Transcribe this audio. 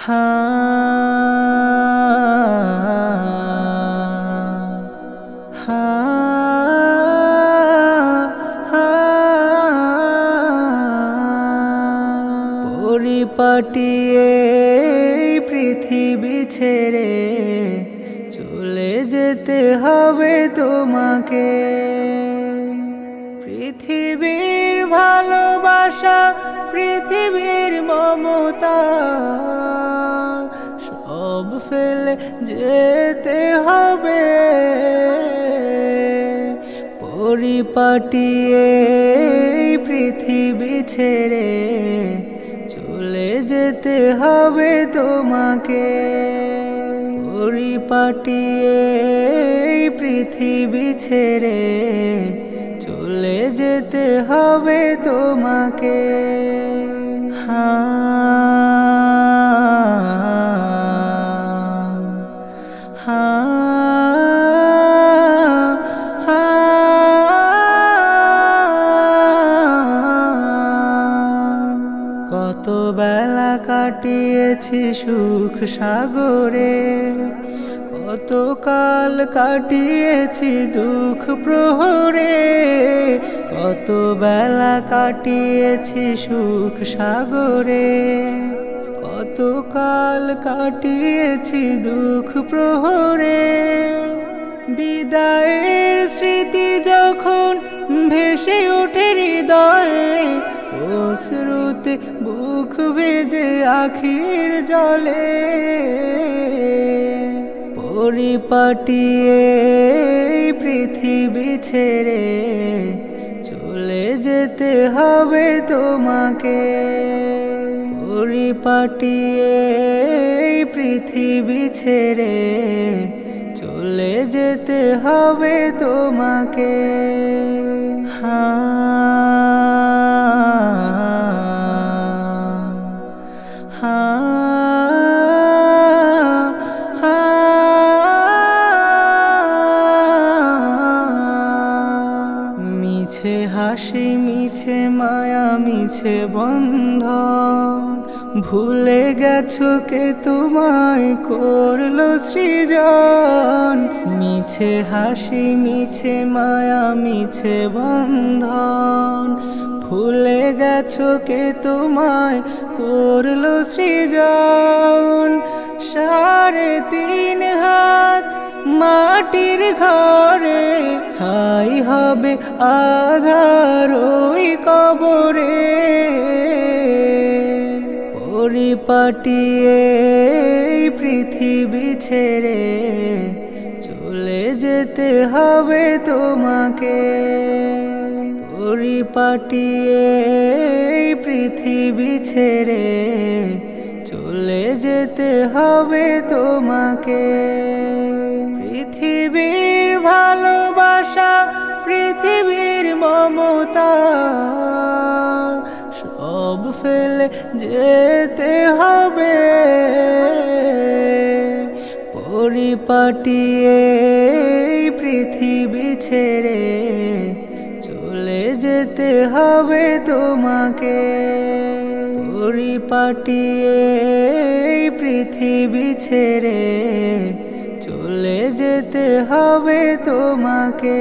হা হা পরিপাটি এই পৃথিবী ছেড়ে চলে যেতে হবে তোমাকে। পৃথিবীর ভালোবাসা, পৃথিবীর মমতা সব ফেলে যেতে হবে। পরিপাটি এই পৃথিবী ছেড়ে চলে যেতে হবে তোমাকে। পরিপাটি এই পৃথিবী ছেড়ে চলে যেতে হবে তোমাকে। হা হা কত বেলা কাটিয়েছি সুখ সাগরে, কত কাল কাটিয়েছি দুঃখ প্রহরে। কত বেলা কাটিয়েছি সুখ সাগরে, কত কাল কাটিয়েছি দুঃখ প্রহরে। বিদায়ের স্মৃতি যখন ভেসে ওঠে হৃদয়ে, অশ্রুতে বুক ভেজে আখির জলে। পরিপাটি এই পৃথিবী ছেড়ে চলে যেতে হবে তোমাকে। পরিপাটি এই পৃথিবী ছেড়ে চলে যেতে হবে তোমাকে। হা হা মিছে হাসি, মিছে মায়া, মিছে বন্ধন, ভুলে গেছো কে তোমায় করলো সৃজন। মিছে হাসি, মিছে মায়া, মিছে বন্ধন, ভুলে গেছো কে তোমায় করলো সৃজন। 3.5 হাত মাটির ঘরে ঠাই হবে আধার ওই কবরে। পরিপাটি এই পৃথিবী ছেড়ে চলে যেতে হবে তোমাকে। পরিপাটি এই পৃথিবী ছেড়ে চলে যেতে হবে তোমাকে। পৃথিবীর ভালোবাসা, পৃথিবীর মমতা সব ফেলে যেতে হবে। পরিপাটি এই পৃথিবী ছেড়ে চলে যেতে হবে তোমাকে। পরিপাটি এই পৃথিবী ছেড়ে চলে যেতে হবে তোমাকে।